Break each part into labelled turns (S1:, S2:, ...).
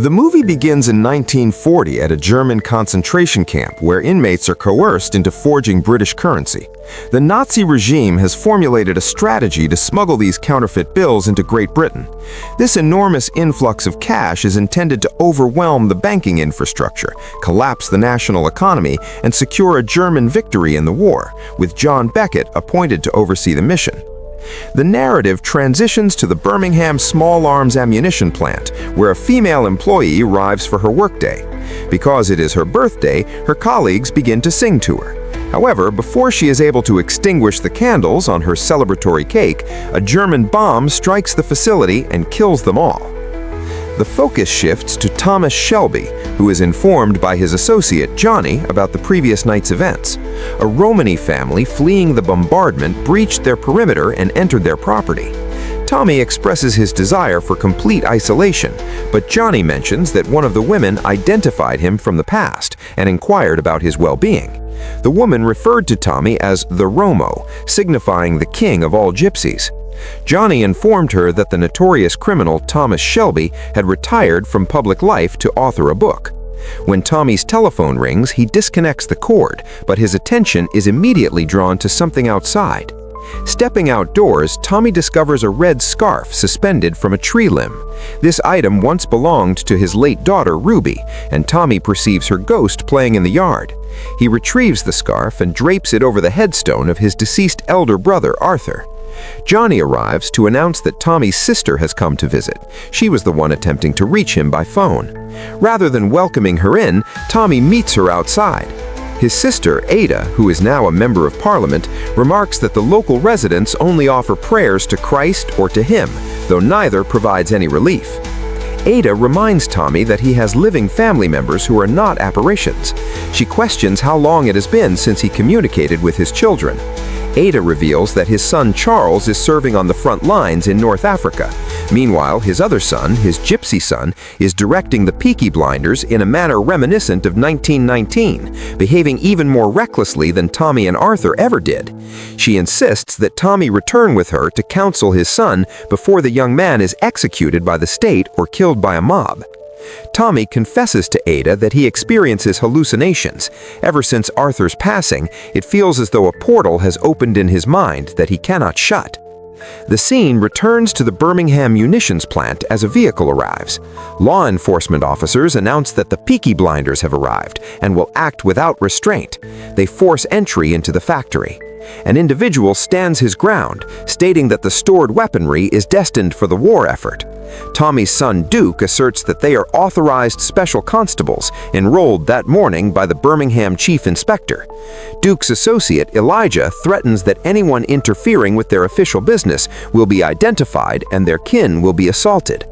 S1: The movie begins in 1940 at a German concentration camp where inmates are coerced into forging British currency. The Nazi regime has formulated a strategy to smuggle these counterfeit bills into Great Britain. This enormous influx of cash is intended to overwhelm the banking infrastructure, collapse the national economy, and secure a German victory in the war, with John Beckett appointed to oversee the mission. The narrative transitions to the Birmingham Small Arms Ammunition Plant, where a female employee arrives for her workday. Because it is her birthday, her colleagues begin to sing to her. However, before she is able to extinguish the candles on her celebratory cake, a German bomb strikes the facility and kills them all. The focus shifts to Tommy Shelby, who is informed by his associate Johnny about the previous night's events. A Romany family fleeing the bombardment breached their perimeter and entered their property. Tommy expresses his desire for complete isolation, but Johnny mentions that one of the women identified him from the past and inquired about his well-being. The woman referred to Tommy as the Romo, signifying the king of all gypsies. Johnny informed her that the notorious criminal Tommy Shelby had retired from public life to author a book. When Tommy's telephone rings, he disconnects the cord, but his attention is immediately drawn to something outside. Stepping outdoors, Tommy discovers a red scarf suspended from a tree limb. This item once belonged to his late daughter, Ruby, and Tommy perceives her ghost playing in the yard. He retrieves the scarf and drapes it over the headstone of his deceased elder brother, Arthur. Johnny arrives to announce that Tommy's sister has come to visit. She was the one attempting to reach him by phone. Rather than welcoming her in, Tommy meets her outside. His sister, Ada, who is now a member of Parliament, remarks that the local residents only offer prayers to Christ or to him, though neither provides any relief. Ada reminds Tommy that he has living family members who are not apparitions. She questions how long it has been since he communicated with his children. Ada reveals that his son Charles is serving on the front lines in North Africa. Meanwhile, his other son, his gypsy son, is directing the Peaky Blinders in a manner reminiscent of 1919, behaving even more recklessly than Tommy and Arthur ever did. She insists that Tommy return with her to counsel his son before the young man is executed by the state or killed by a mob. Tommy confesses to Ada that he experiences hallucinations. Ever since Arthur's passing, it feels as though a portal has opened in his mind that he cannot shut. The scene returns to the Birmingham munitions plant as a vehicle arrives. Law enforcement officers announce that the Peaky Blinders have arrived and will act without restraint. They force entry into the factory. An individual stands his ground, stating that the stored weaponry is destined for the war effort. Tommy's son Duke asserts that they are authorized special constables enrolled that morning by the Birmingham chief inspector. Duke's associate Elijah threatens that anyone interfering with their official business will be identified and their kin will be assaulted.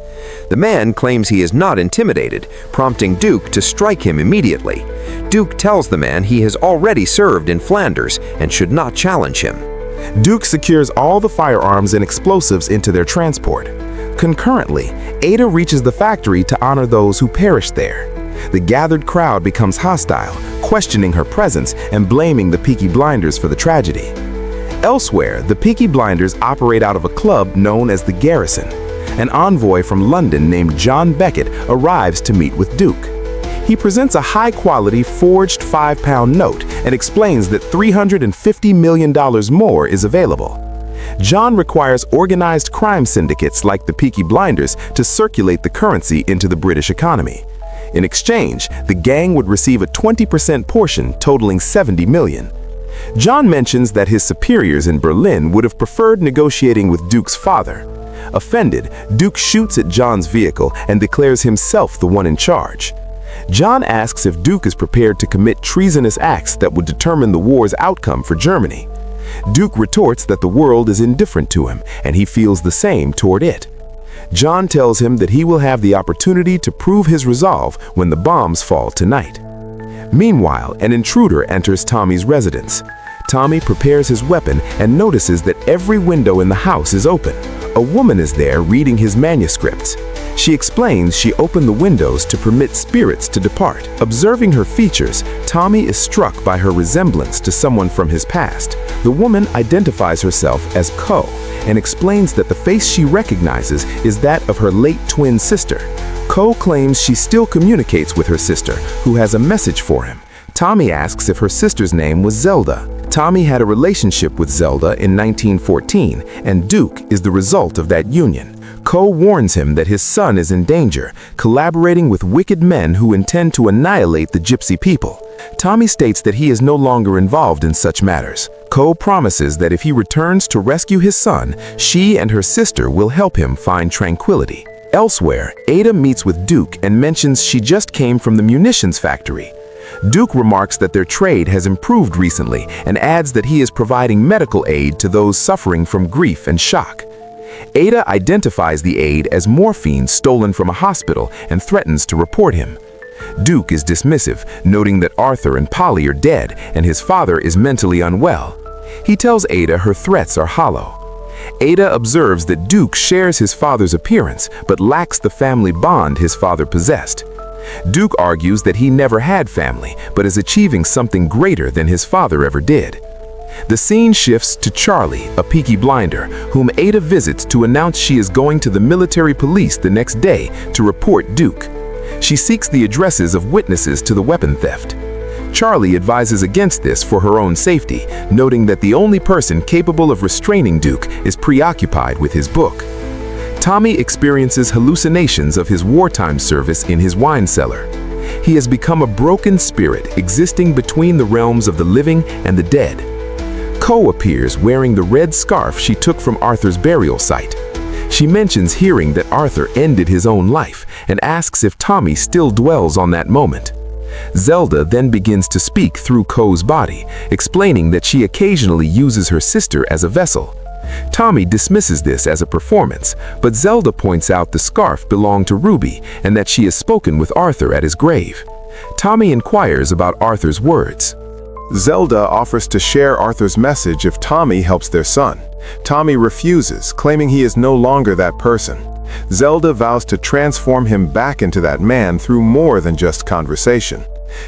S1: The man claims he is not intimidated, prompting Duke to strike him immediately. Duke tells the man he has already served in Flanders and should not challenge him.
S2: Duke secures all the firearms and explosives into their transport. Concurrently, Ada reaches the factory to honor those who perished there. The gathered crowd becomes hostile, questioning her presence and blaming the Peaky Blinders for the tragedy. Elsewhere, the Peaky Blinders operate out of a club known as the Garrison. An envoy from London named John Beckett arrives to meet with Duke. He presents a high-quality forged £5 note and explains that $350 million more is available. John requires organized crime syndicates like the Peaky Blinders to circulate the currency into the British economy. In exchange, the gang would receive a 20% portion totaling $70 million. John mentions that his superiors in Berlin would have preferred negotiating with Duke's father. Offended, Duke shoots at John's vehicle and declares himself the one in charge. John asks if Duke is prepared to commit treasonous acts that would determine the war's outcome for Germany. Duke retorts that the world is indifferent to him, and he feels the same toward it. John tells him that he will have the opportunity to prove his resolve when the bombs fall tonight. Meanwhile, an intruder enters Tommy's residence. Tommy prepares his weapon and notices that every window in the house is open. A woman is there reading his manuscripts. She explains she opened the windows to permit spirits to depart. Observing her features, Tommy is struck by her resemblance to someone from his past. The woman identifies herself as Co and explains that the face she recognizes is that of her late twin sister. Ko claims she still communicates with her sister, who has a message for him. Tommy asks if her sister's name was Zelda. Tommy had a relationship with Zelda in 1914, and Duke is the result of that union. Ko warns him that his son is in danger, collaborating with wicked men who intend to annihilate the Gypsy people. Tommy states that he is no longer involved in such matters. Ko promises that if he returns to rescue his son, she and her sister will help him find tranquility. Elsewhere, Ada meets with Duke and mentions she just came from the munitions factory. Duke remarks that their trade has improved recently and adds that he is providing medical aid to those suffering from grief and shock. Ada identifies the aid as morphine stolen from a hospital and threatens to report him. Duke is dismissive, noting that Arthur and Polly are dead and his father is mentally unwell. He tells Ada her threats are hollow. Ada observes that Duke shares his father's appearance but lacks the family bond his father possessed. Duke argues that he never had family but is achieving something greater than his father ever did. The scene shifts to Charlie, a Peaky Blinder, whom Ada visits to announce she is going to the military police the next day to report Duke. She seeks the addresses of witnesses to the weapon theft. Charlie advises against this for her own safety, noting that the only person capable of restraining Duke is preoccupied with his book. Tommy experiences hallucinations of his wartime service in his wine cellar. He has become a broken spirit existing between the realms of the living and the dead. Ko appears wearing the red scarf she took from Arthur's burial site. She mentions hearing that Arthur ended his own life and asks if Tommy still dwells on that moment. Zelda then begins to speak through Ko's body, explaining that she occasionally uses her sister as a vessel. Tommy dismisses this as a performance, but Zelda points out the scarf belonged to Ruby and that she has spoken with Arthur at his grave. Tommy inquires about Arthur's words.
S3: Zelda offers to share Arthur's message if Tommy helps their son. Tommy refuses, claiming he is no longer that person. Zelda vows to transform him back into that man through more than just conversation.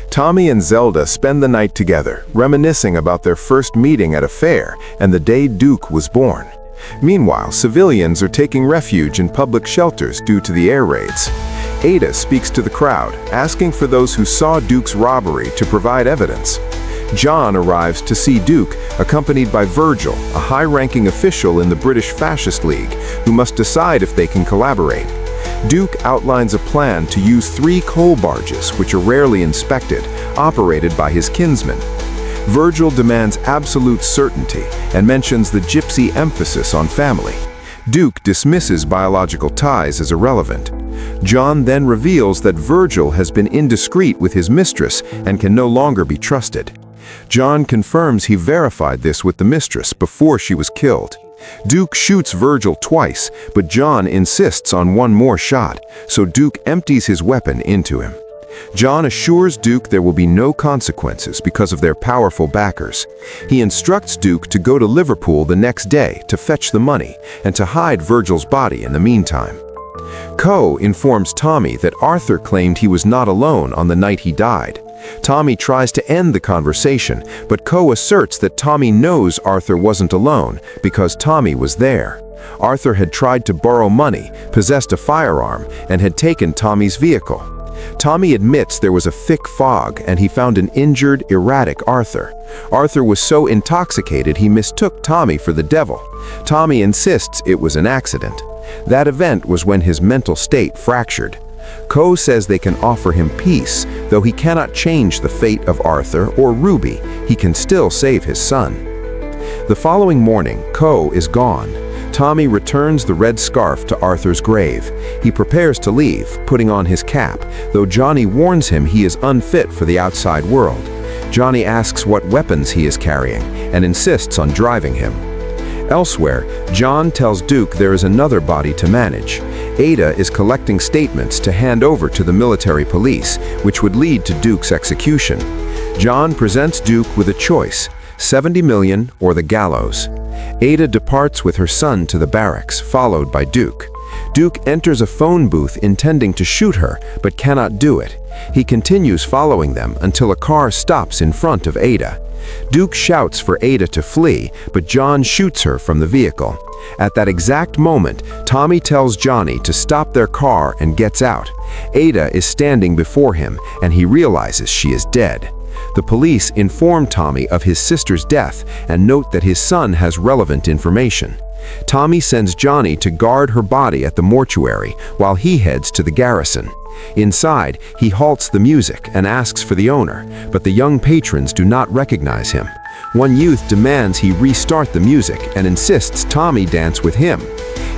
S3: Tommy and Zelda spend the night together, reminiscing about their first meeting at a fair and the day Duke was born. Meanwhile, civilians are taking refuge in public shelters due to the air raids. Ada speaks to the crowd, asking for those who saw Duke's robbery to provide evidence. John arrives to see Duke, accompanied by Virgil, a high-ranking official in the British Fascist League, who must decide if they can collaborate. Duke outlines a plan to use 3 coal barges, which are rarely inspected, operated by his kinsmen. Virgil demands absolute certainty and mentions the Gypsy emphasis on family. Duke dismisses biological ties as irrelevant. John then reveals that Virgil has been indiscreet with his mistress and can no longer be trusted. John confirms he verified this with the mistress before she was killed. Duke shoots Virgil twice, but John insists on one more shot, so Duke empties his weapon into him. John assures Duke there will be no consequences because of their powerful backers. He instructs Duke to go to Liverpool the next day to fetch the money and to hide Virgil's body in the meantime. Ko informs Tommy that Arthur claimed he was not alone on the night he died. Tommy tries to end the conversation, but Ko asserts that Tommy knows Arthur wasn't alone because Tommy was there. Arthur had tried to borrow money, possessed a firearm, and had taken Tommy's vehicle. Tommy admits there was a thick fog and he found an injured, erratic Arthur. Arthur was so intoxicated he mistook Tommy for the devil. Tommy insists it was an accident. That event was when his mental state fractured. Ko says they can offer him peace, though he cannot change the fate of Arthur or Ruby. He can still save his son. The following morning, Ko is gone. Tommy returns the red scarf to Arthur's grave. He prepares to leave, putting on his cap, though Johnny warns him he is unfit for the outside world. Johnny asks what weapons he is carrying and insists on driving him. Elsewhere, John tells Duke there is another body to manage. Ada is collecting statements to hand over to the military police, which would lead to Duke's execution. John presents Duke with a choice: 70 million or the gallows. Ada departs with her son to the barracks, followed by Duke. Duke enters a phone booth intending to shoot her, but cannot do it.
S1: He continues following them until a car stops in front of Ada. Duke shouts for Ada to flee, but John shoots her from the vehicle. At that exact moment, Tommy tells Johnny to stop their car and gets out. Ada is standing before him, and he realizes she is dead. The police inform Tommy of his sister's death and note that his son has relevant information. Tommy sends Johnny to guard her body at the mortuary while he heads to the garrison. Inside, he halts the music and asks for the owner, but the young patrons do not recognize him. One youth demands he restart the music and insists Tommy dance with him.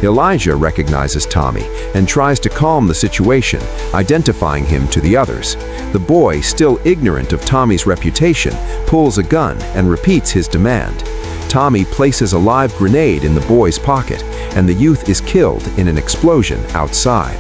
S1: Elijah recognizes Tommy and tries to calm the situation, identifying him to the others. The boy, still ignorant of Tommy's reputation, pulls a gun and repeats his demand. Tommy places a live grenade in the boy's pocket, and the youth is killed in an explosion outside.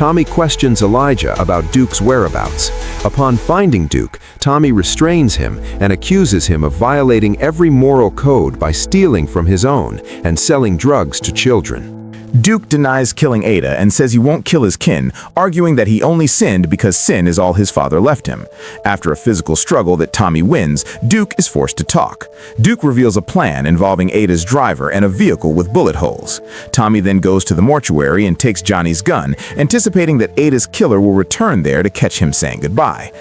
S1: Tommy questions Elijah about Duke's whereabouts. Upon finding Duke, Tommy restrains him and accuses him of violating every moral code by stealing from his own and selling drugs to children.
S2: Duke denies killing Ada and says he won't kill his kin, arguing that he only sinned because sin is all his father left him. After a physical struggle that Tommy wins, Duke is forced to talk. Duke reveals a plan involving Ada's driver and a vehicle with bullet holes. Tommy then goes to the mortuary and takes Johnny's gun, anticipating that Ada's killer will return there to catch him saying goodbye.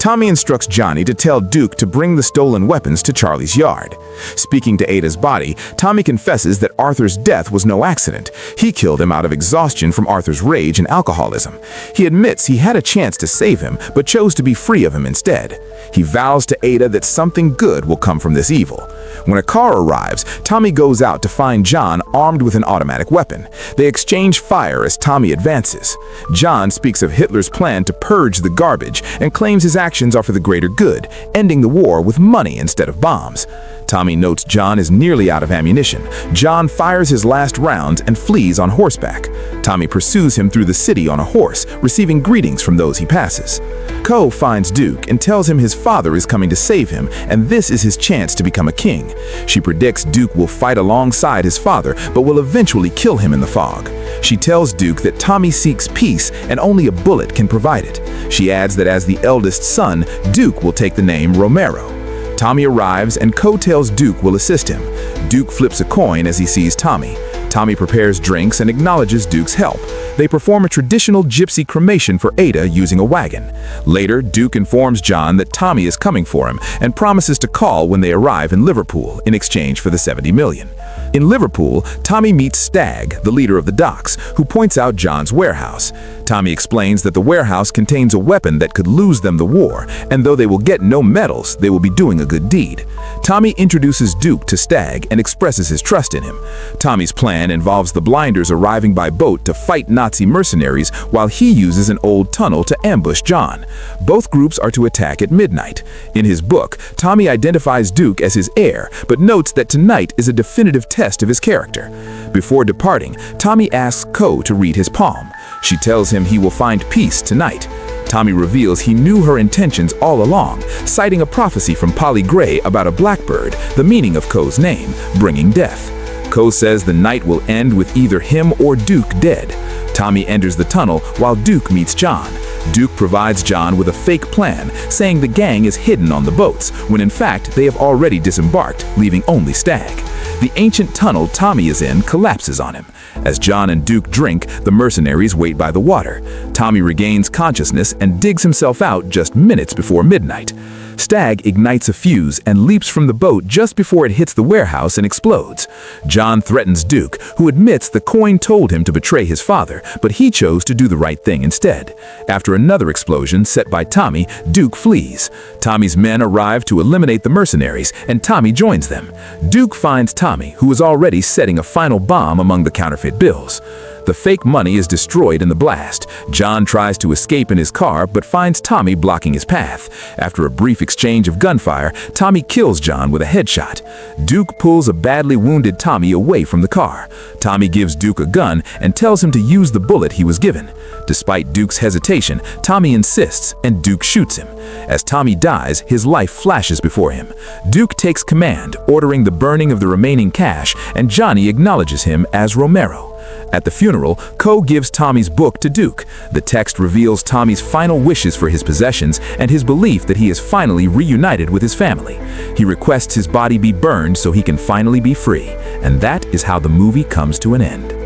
S2: Tommy instructs Johnny to tell Duke to bring the stolen weapons to Charlie's yard. Speaking to Ada's body, Tommy confesses that Arthur's death was no accident. He killed him out of exhaustion from Arthur's rage and alcoholism. He admits he had a chance to save him, but chose to be free of him instead. He vows to Ada that something good will come from this evil. When a car arrives, Tommy goes out to find John armed with an automatic weapon. They exchange fire as Tommy advances. John speaks of Hitler's plan to purge the garbage and claims his actions are for the greater good, ending the war with money instead of bombs. Tommy notes John is nearly out of ammunition. John fires his last rounds and flees on horseback. Tommy pursues him through the city on a horse, receiving greetings from those he passes. Co finds Duke and tells him his father is coming to save him, and this is his chance to become a king. She predicts Duke will fight alongside his father, but will eventually kill him in the fog. She tells Duke that Tommy seeks peace and only a bullet can provide it. She adds that as the eldest son, Duke will take the name Romero. Tommy arrives and Co tells Duke will assist him. Duke flips a coin as he sees Tommy. Tommy prepares drinks and acknowledges Duke's help. They perform a traditional gypsy cremation for Ada using a wagon. Later, Duke informs John that Tommy is coming for him and promises to call when they arrive in Liverpool in exchange for the $70 million. In Liverpool, Tommy meets Stagg, the leader of the docks, who points out John's warehouse. Tommy explains that the warehouse contains a weapon that could lose them the war, and though they will get no medals, they will be doing a good deed. Tommy introduces Duke to Stagg and expresses his trust in him. Tommy's plan involves the Blinders arriving by boat to fight Nazi mercenaries while he uses an old tunnel to ambush John. Both groups are to attack at midnight. In his book, Tommy identifies Duke as his heir, but notes that tonight is a definitive test of his character. Before departing, Tommy asks Co to read his palm. She tells him he will find peace tonight. Tommy reveals he knew her intentions all along, citing a prophecy from Polly Gray about a blackbird, the meaning of Co's name, bringing death. Co says the night will end with either him or Duke dead. Tommy enters the tunnel while Duke meets John. Duke provides John with a fake plan, saying the gang is hidden on the boats, when in fact they have already disembarked, leaving only Stagg. The ancient tunnel Tommy is in collapses on him. As John and Duke drink, the mercenaries wait by the water. Tommy regains consciousness and digs himself out just minutes before midnight. Stagg ignites a fuse and leaps from the boat just before it hits the warehouse and explodes. John threatens Duke, who admits the coin told him to betray his father, but he chose to do the right thing instead. After another explosion set by Tommy, Duke flees. Tommy's men arrive to eliminate the mercenaries, and Tommy joins them. Duke finds Tommy, who is already setting a final bomb among the counterfeit bills. The fake money is destroyed in the blast. John tries to escape in his car, but finds Tommy blocking his path. After a brief exchange of gunfire, Tommy kills John with a headshot. Duke pulls a badly wounded Tommy away from the car. Tommy gives Duke a gun and tells him to use the bullet he was given. Despite Duke's hesitation, Tommy insists, and Duke shoots him. As Tommy dies, his life flashes before him. Duke takes command, ordering the burning of the remaining cash, and Johnny acknowledges him as Romero.
S4: At the funeral, Ko gives Tommy's book to Duke. The text reveals Tommy's final wishes for his possessions and his belief that he is finally reunited with his family. He requests his body be burned so he can finally be free, and that is how the movie comes to an end.